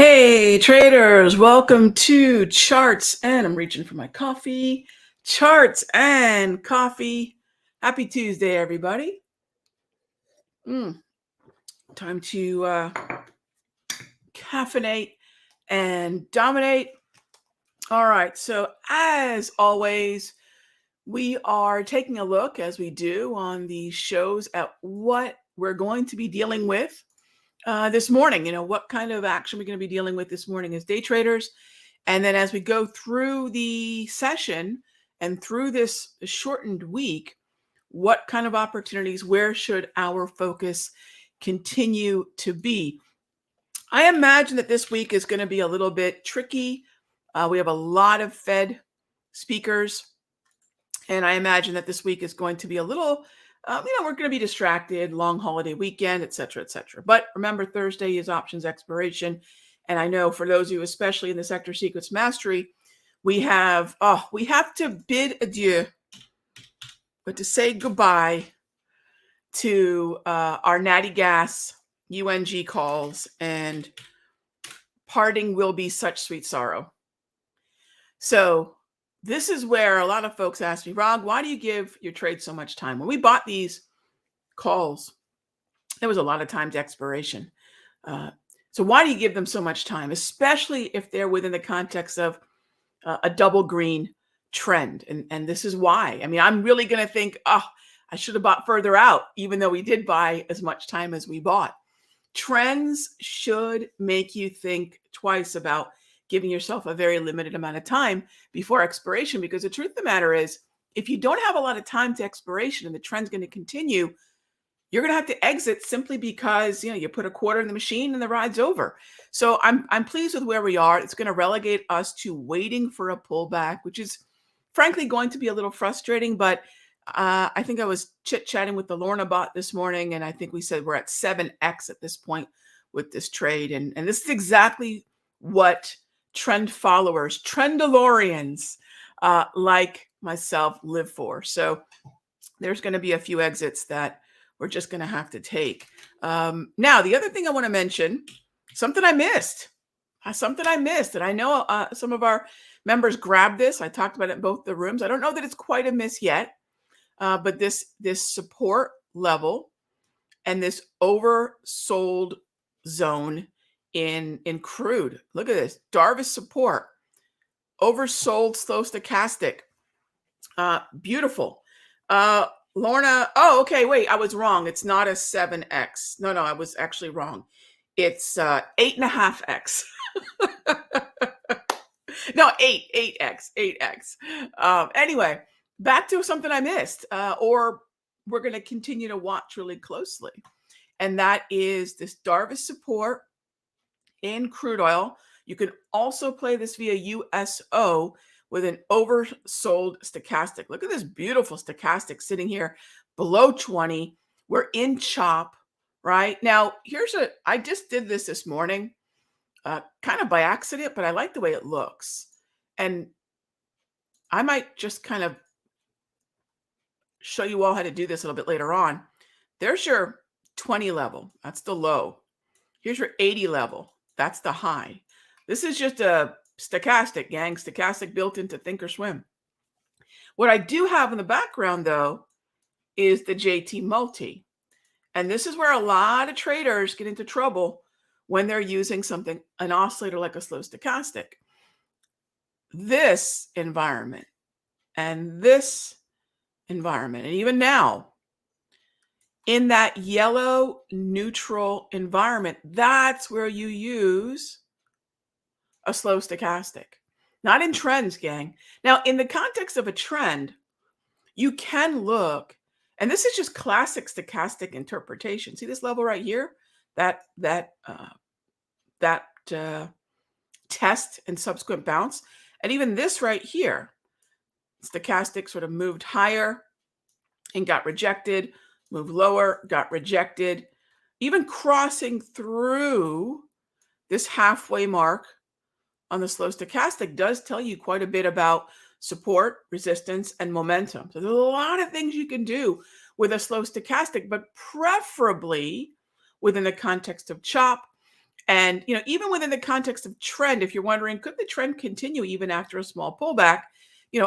Hey traders, welcome to Charts and I'm reaching for my coffee. Charts and coffee. Happy Tuesday, everybody. Time to caffeinate and dominate. All right, so as always, we are taking a look, as we do on these shows, at what we're going to be dealing with this morning. What kind of action we're going to be dealing with this morning as day traders. And then as we go through the session and through this shortened week, what kind of opportunities, where should our focus continue to be? I imagine that this week is going to be a little bit tricky. We have a lot of Fed speakers, and I imagine that this week is going to be a little, we're going to be distracted, long holiday weekend, et cetera, et cetera. But remember, Thursday is options expiration. And I know for those of you, especially in the sector sequence mastery, we have to bid adieu, but to say goodbye to our natty gas UNG calls, and parting will be such sweet sorrow. So this is where a lot of folks ask me, Rog, why do you give your trade so much time? When we bought these calls, there was a lot of time to expiration. So why do you give them so much time, especially if they're within the context of a double green trend? And this is why. I mean, I'm really going to think, I should have bought further out, even though we did buy as much time as we bought. Trends should make you think twice about giving yourself a very limited amount of time before expiration, because the truth of the matter is, if you don't have a lot of time to expiration and the trend's going to continue, you're going to have to exit simply because you put a quarter in the machine and the ride's over. So I'm pleased with where we are. It's going to relegate us to waiting for a pullback, which is frankly going to be a little frustrating. But I think I was chit-chatting with the Lorna bot this morning, and I think we said we're at 7x at this point with this trade. And this is exactly what trend followers, Trendalorians like myself live for. So there's going to be a few exits that we're just going to have to take. Now, the other thing I want to mention, something I missed, and I know some of our members grabbed this. I talked about it in both the rooms. I don't know that it's quite a miss yet, but this support level and this oversold zone in crude. Look at this, Darvis support, oversold slow stochastic. Beautiful. Lorna, okay, wait, I was wrong. It's not a 7x. No, I was actually wrong. It's 8.5x. No, 8x. Anyway, back to something I missed, or we're going to continue to watch really closely. And that is this Darvis support in crude oil. You can also play this via USO with an oversold stochastic. Look at this beautiful stochastic sitting here below 20. We're in chop, right? Now, I just did this morning, kind of by accident, but I like the way it looks. And I might just kind of show you all how to do this a little bit later on. There's your 20 level. That's the low. Here's your 80 level. That's the high. This is just a stochastic, gang. Stochastic built into Thinkorswim. What I do have in the background, though, is the JT multi. And this is where a lot of traders get into trouble when they're using an oscillator like a slow stochastic. This environment and this environment, and even now, in that yellow neutral environment, that's where you use a slow stochastic, not in trends, gang. Now, in the context of a trend, you can look, and this is just classic stochastic interpretation. See this level right here, that test and subsequent bounce, and even this right here, stochastic sort of moved higher and got rejected, moved lower, got rejected, even crossing through this halfway mark on the slow stochastic does tell you quite a bit about support, resistance, and momentum. So there's a lot of things you can do with a slow stochastic, but preferably within the context of chop And even within the context of trend, if you're wondering, could the trend continue even after a small pullback?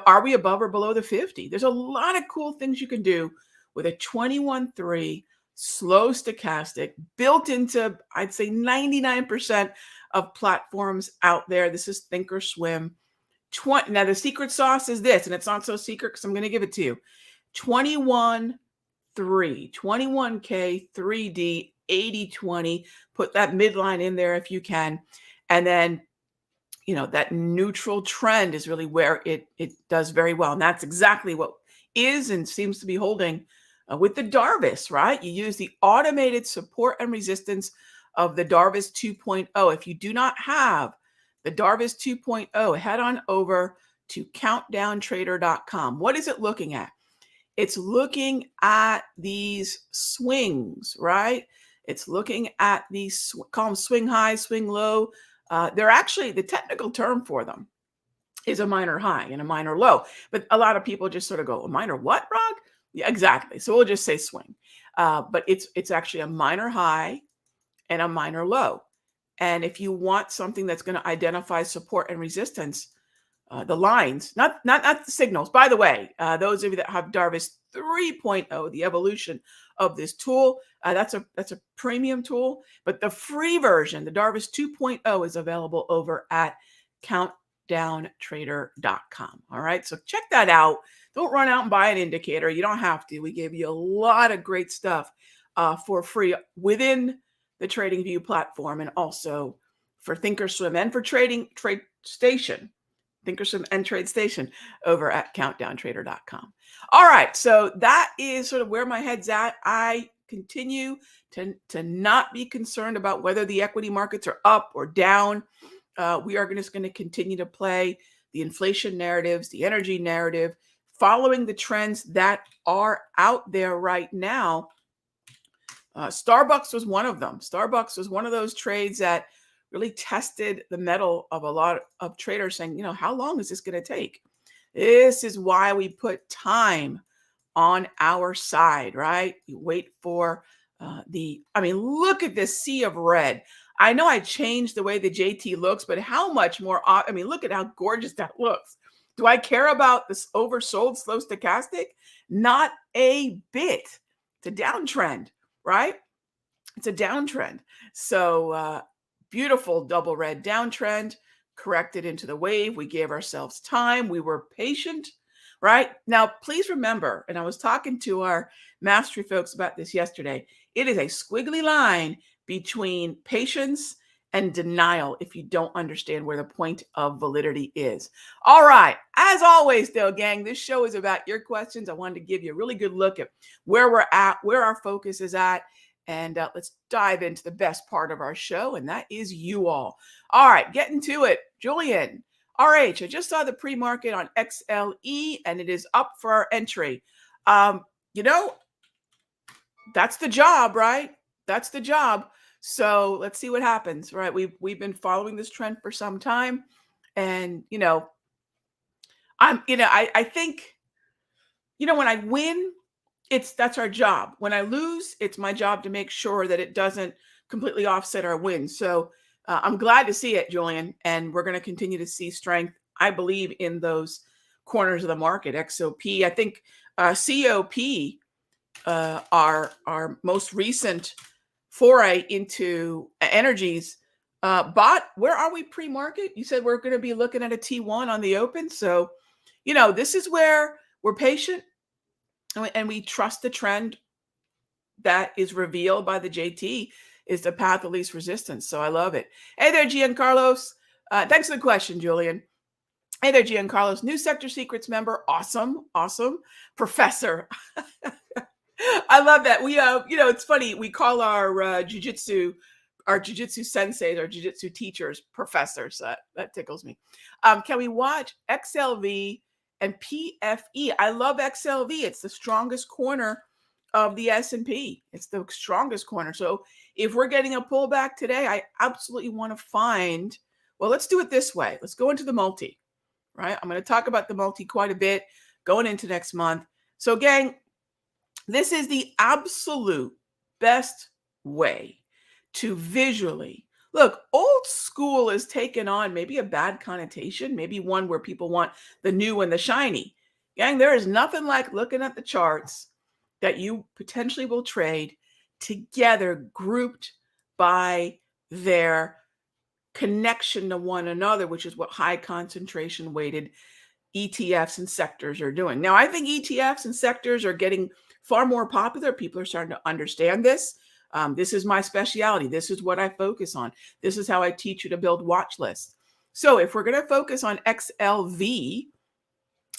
Are we above or below the 50? There's a lot of cool things you can do with a 21.3 slow stochastic built into, I'd say, 99% of platforms out there. This is Thinkorswim. Now, the secret sauce is this, and it's not so secret because I'm going to give it to you. 21K 3D 80/20. Put that midline in there if you can. And then, that neutral trend is really where it does very well. And that's exactly what is and seems to be holding with the Darvis, right? You use the automated support and resistance of the Darvis 2.0. If you do not have the Darvis 2.0, head on over to countdowntrader.com. What is it looking at? It's looking at these swings, right? It's looking at these, call them swing high, swing low. They're actually, the technical term for them is a minor high and a minor low. But a lot of people just sort of go, a minor what, Rog? Yeah, exactly. So we'll just say swing. But it's actually a minor high and a minor low. And if you want something that's going to identify support and resistance, the lines, not the signals. By the way, those of you that have Darvis 3.0, the evolution of this tool, that's a premium tool. But the free version, the Darvis 2.0, is available over at countdowntrader.com. All right, so check that out. Don't run out and buy an indicator. You don't have to. We gave you a lot of great stuff for free within the TradingView platform, and also for Thinkorswim and for TradeStation. Thinkorswim and TradeStation over at countdowntrader.com. All right, so that is sort of where my head's at. I continue to not be concerned about whether the equity markets are up or down. We are just going to continue to play the inflation narratives, the energy narrative, following the trends that are out there right now. Starbucks was one of them. Starbucks was one of those trades that really tested the mettle of a lot of traders saying, how long is this going to take? This is why we put time on our side, right? You wait for look at this sea of red. I know I changed the way the JT looks, but how much more? Look at how gorgeous that looks. Do I care about this oversold slow stochastic? Not a bit. It's a downtrend, right? It's a downtrend. So beautiful double red downtrend, corrected into the wave. We gave ourselves time. We were patient, right? Now, please remember, and I was talking to our mastery folks about this yesterday, it is a squiggly line between patience and denial if you don't understand where the point of validity is. All right. As always, though, gang, this show is about your questions. I wanted to give you a really good look at where we're at, where our focus is at. And let's dive into the best part of our show, and that is you all. All right, getting to it. Julian, RH, I just saw the pre-market on XLE, and it is up for our entry. That's the job, right? That's the job. So let's see what happens, right? We've been following this trend for some time, and I think when I win, that's our job. When I lose, it's my job to make sure that it doesn't completely offset our wins. So I'm glad to see it, Julian, and we're going to continue to see strength, I believe, in those corners of the market. XOP, I think COP, our most recent foray into energies, where are we pre-market? You said we're going to be looking at a T1 on the open. So, this is where we're patient. And we trust the trend that is revealed by the JT is the path of least resistance. So I love it. Hey there, Giancarlos. Thanks for the question, Julian. Hey there, Giancarlos. New Sector Secrets member. Awesome. Awesome. Professor. I love that. We, it's funny. We call our jiu-jitsu senseis, our jiu-jitsu teachers, professors. That tickles me. Can we watch XLV and PFE? I love XLV. It's the strongest corner of the S&P. It's the strongest corner. So if we're getting a pullback today, I absolutely want to find, well, let's do it this way. Let's go into the multi, right? I'm going to talk about the multi quite a bit going into next month. So gang, this is the absolute best way to visually Look, old school is taken on maybe a bad connotation, maybe one where people want the new and the shiny. Gang, there is nothing like looking at the charts that you potentially will trade together, grouped by their connection to one another, which is what high concentration weighted ETFs and sectors are doing. Now, I think ETFs and sectors are getting far more popular. People are starting to understand this. This is my specialty. This is what I focus on. This is how I teach you to build watch lists. So, if we're going to focus on XLV,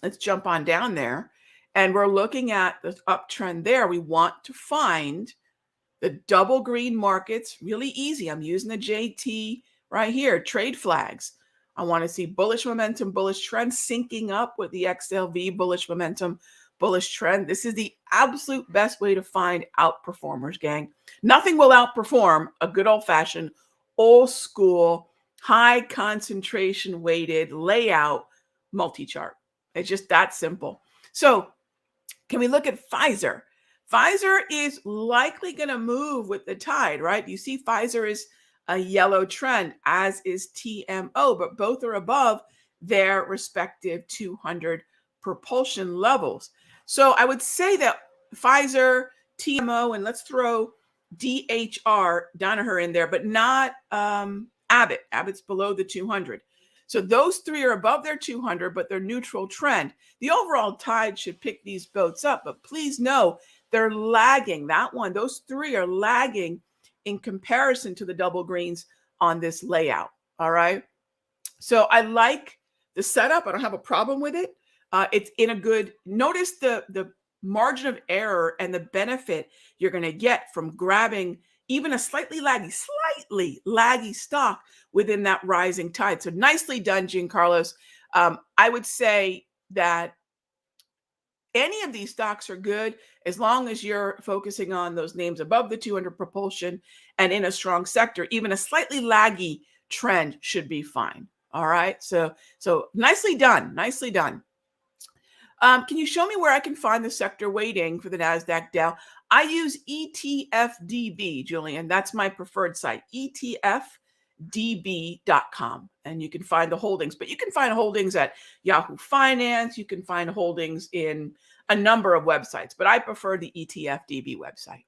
let's jump on down there. And we're looking at the uptrend there. We want to find the double green markets, really easy. I'm using the JT right here, trade flags. I want to see bullish momentum, bullish trend syncing up with the XLV, bullish momentum, bullish trend. This is the absolute best way to find outperformers, gang. Nothing will outperform a good old fashioned, old school, high concentration weighted layout multi-chart. It's just that simple. So can we look at Pfizer? Pfizer is likely going to move with the tide, right? You see Pfizer is a yellow trend, as is TMO, but both are above their respective 200 propulsion levels. So I would say that Pfizer, TMO, and let's throw DHR, Danaher in there, but not Abbott. Abbott's below the 200. So those three are above their 200, but they're neutral trend. The overall tide should pick these boats up, but please know they're lagging. That one, those three are lagging in comparison to the double greens on this layout. All right. So I like the setup. I don't have a problem with it. It's in a good, notice the margin of error and the benefit you're going to get from grabbing even a slightly laggy stock within that rising tide. So nicely done, Giancarlos. I would say that any of these stocks are good as long as you're focusing on those names above the 200 propulsion and in a strong sector. Even a slightly laggy trend should be fine. All right. So nicely done. Nicely done. Can you show me where I can find the sector weighting for the NASDAQ Dow? I use ETFDB, Julian. That's my preferred site, etfdb.com. And you can find the holdings, but you can find holdings at Yahoo Finance. You can find holdings in a number of websites, but I prefer the ETFDB website.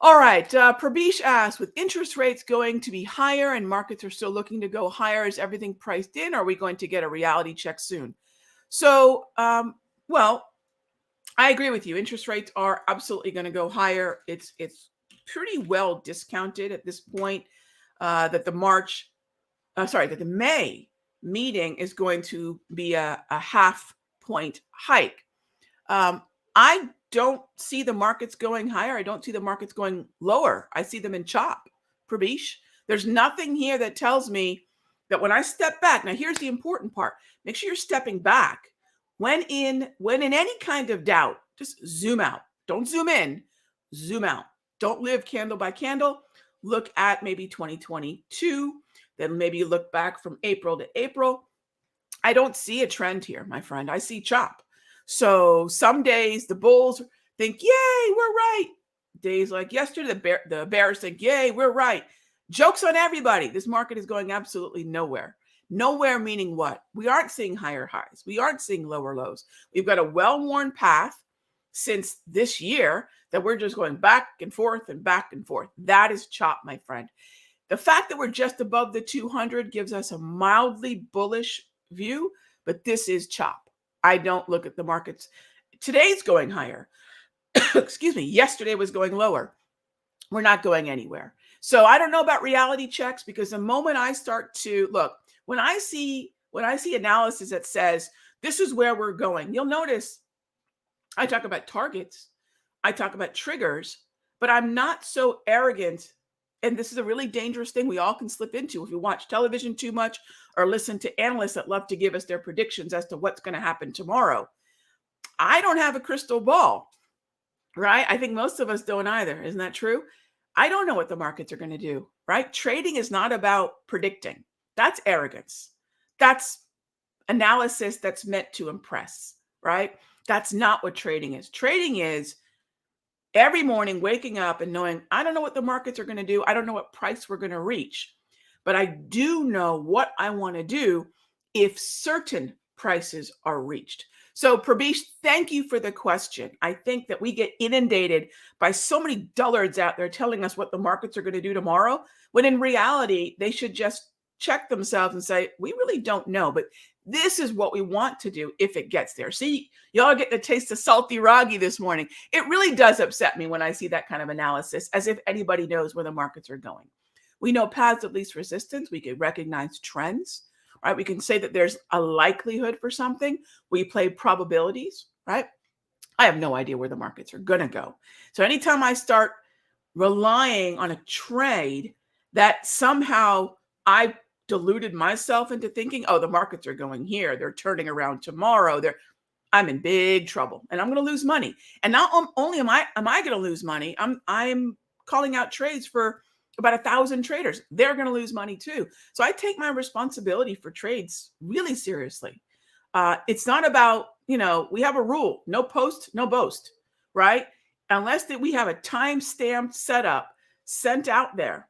All right. Prabish asks, with interest rates going to be higher and markets are still looking to go higher, is everything priced in? Or are we going to get a reality check soon? So, well, I agree with you. Interest rates are absolutely going to go higher. It's pretty well discounted at this point that the May meeting is going to be a half point hike. I don't see the markets going higher. I don't see the markets going lower. I see them in chop, Prabish. There's nothing here that tells me that when I step back, now here's the important part. Make sure you're stepping back. When in any kind of doubt, just zoom out. Don't zoom in, zoom out. Don't live candle by candle. Look at maybe 2022, then maybe look back from April to April. I don't see a trend here, my friend. I see chop. So some days the bulls think, yay, we're right. Days like yesterday, the bears think, yay, we're right. Joke's on everybody. This market is going absolutely nowhere. Nowhere meaning what? We aren't seeing higher highs. We aren't seeing lower lows. We've got a well-worn path since this year that we're just going back and forth and back and forth. That is chop, my friend. The fact that we're just above the 200 gives us a mildly bullish view, but this is chop. I don't look at the markets. Today's going higher. Excuse me. Yesterday was going lower. We're not going anywhere. So I don't know about reality checks, because the moment I start to look, when I see analysis that says this is where we're going, you'll notice I talk about targets, I talk about triggers, but I'm not so arrogant. And this is a really dangerous thing we all can slip into if we watch television too much or listen to analysts that love to give us their predictions as to what's going to happen tomorrow. I don't have a crystal ball, right? I think most of us don't either. Isn't that true? I don't know what the markets are going to do, right? Trading is not about predicting. That's arrogance. That's analysis that's meant to impress, right? That's not what trading is. Trading is every morning waking up and knowing I don't know what the markets are going to do. I don't know what price we're going to reach, but I do know what I want to do if certain prices are reached. So, Prabish, thank you for the question. I think that we get inundated by so many dullards out there telling us what the markets are going to do tomorrow, when in reality, they should just check themselves and say, we really don't know, but this is what we want to do if it gets there. See, y'all get to taste of salty Raghee this morning. It really does upset me when I see that kind of analysis, as if anybody knows where the markets are going. We know paths of least resistance. We can recognize trends, right? We can say that there's a likelihood for something. We play probabilities, right? I have no idea where the markets are going to go. So anytime I start relying on a trade that somehow I deluded myself into thinking, oh, the markets are going here, they're turning around tomorrow, I'm in big trouble and I'm going to lose money. And not only am I going to lose money, I'm calling out trades for about 1,000 traders. They're going to lose money too. So I take my responsibility for trades really seriously. It's not about, we have a rule, no post, no boast, right? Unless that we have a time-stamped setup sent out there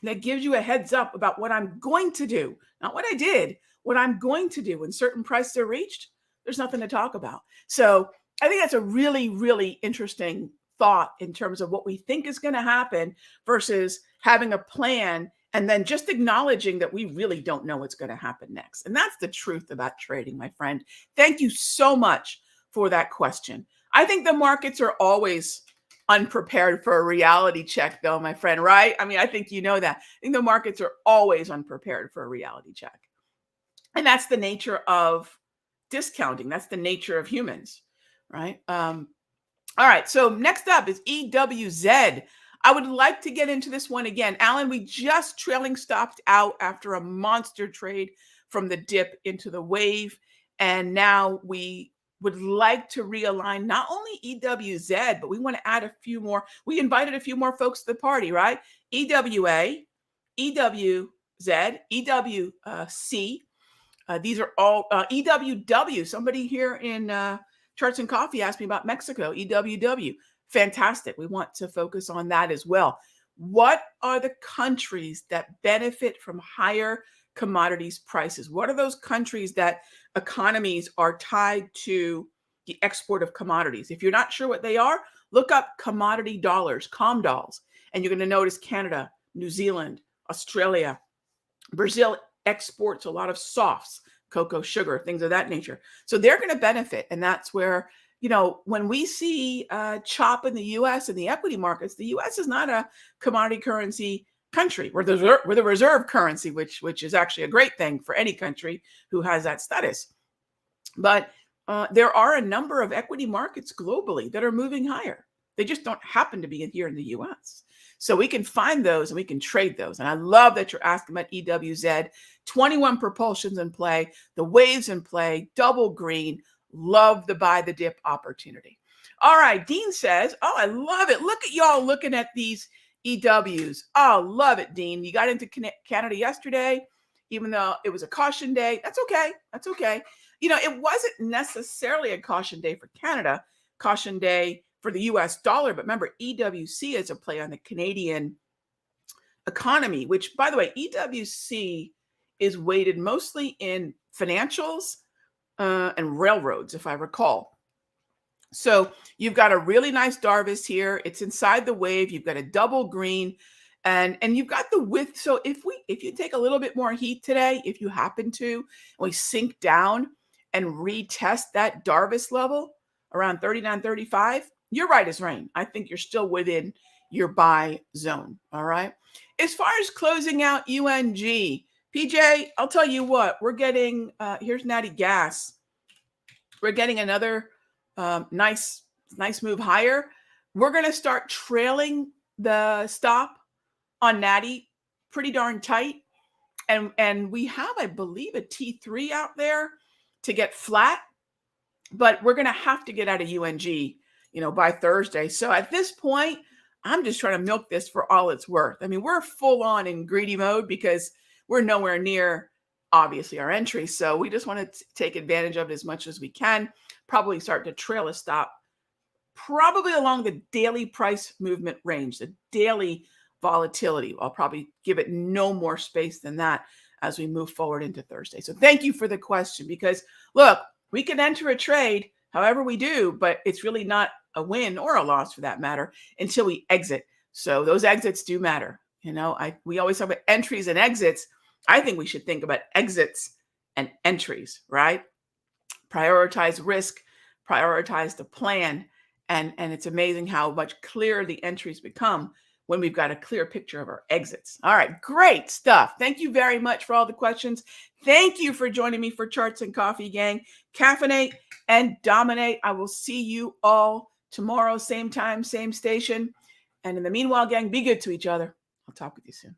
that gives you a heads up about what I'm going to do, not what I did, what I'm going to do when certain prices are reached, there's nothing to talk about. So I think that's a really, really interesting thought in terms of what we think is going to happen versus having a plan and then just acknowledging that we really don't know what's going to happen next. And that's the truth about trading, my friend. Thank you so much for that question. I think the markets are always unprepared for a reality check, though, my friend, right? I mean, I think you know that. I think the markets are always unprepared for a reality check. And that's the nature of discounting. That's the nature of humans, right? All right. So next up is EWZ. I would like to get into this one again. Alan, we just trailing stopped out after a monster trade from the dip into the wave. And now we would like to realign not only EWZ, but we want to add a few more. We invited a few more folks to the party, right? EWA, EWZ, EWC. These are all EWW. Somebody here in Charts and Coffee asked me about Mexico, EWW. Fantastic. We want to focus on that as well. What are the countries that benefit from higher commodities prices? What are those countries that economies are tied to the export of commodities? If you're not sure what they are, look up commodity dollars, COMDOLs, and you're going to notice Canada, New Zealand, Australia, Brazil exports a lot of softs, cocoa, sugar, things of that nature. So they're going to benefit. And that's where, when we see chop in the U.S. and the equity markets, the U.S. is not a commodity currency country. We're the reserve currency, which is actually a great thing for any country who has that status. But there are a number of equity markets globally that are moving higher. They just don't happen to be here in the U.S. So we can find those and we can trade those. And I love that you're asking about EWZ. 21 propulsions in play, the waves in play, double green. Love the buy the dip opportunity. All right, Dean says, oh, I love it. Look at y'all looking at these EWs. Oh, love it, Dean. You got into Canada yesterday, even though it was a caution day. That's okay. That's okay. It wasn't necessarily a caution day for Canada, caution day for the US dollar. But remember, EWC is a play on the Canadian economy, which, by the way, EWC is weighted mostly in financials and railroads, if I recall. So you've got a really nice Darvis here. It's inside the wave. You've got a double green and you've got the width. So if you take a little bit more heat today, if you happen to, and we sink down and retest that Darvis level around 39.35, you're right as rain. I think you're still within your buy zone. All right. As far as closing out UNG, PJ, I'll tell you what, we're getting, here's Natty Gas. We're getting another nice move higher. We're going to start trailing the stop on Natty pretty darn tight. And we have, I believe, a T3 out there to get flat, but we're going to have to get out of UNG, by Thursday. So at this point, I'm just trying to milk this for all it's worth. I mean, we're full on in greedy mode because we're nowhere near, obviously, our entry. So we just want to take advantage of it as much as we can, probably start to trail a stop probably along the daily price movement range, the daily volatility. I'll probably give it no more space than that as we move forward into Thursday. So thank you for the question, because look, we can enter a trade however we do, but it's really not a win or a loss for that matter until we exit. So those exits do matter. We always talk about entries and exits. I think we should think about exits and entries, right? Prioritize risk, prioritize the plan. And it's amazing how much clearer the entries become when we've got a clear picture of our exits. All right, great stuff. Thank you very much for all the questions. Thank you for joining me for Charts and Coffee, gang. Caffeinate and dominate. I will see you all tomorrow, same time, same station. And in the meanwhile, gang, be good to each other. I'll talk with you soon.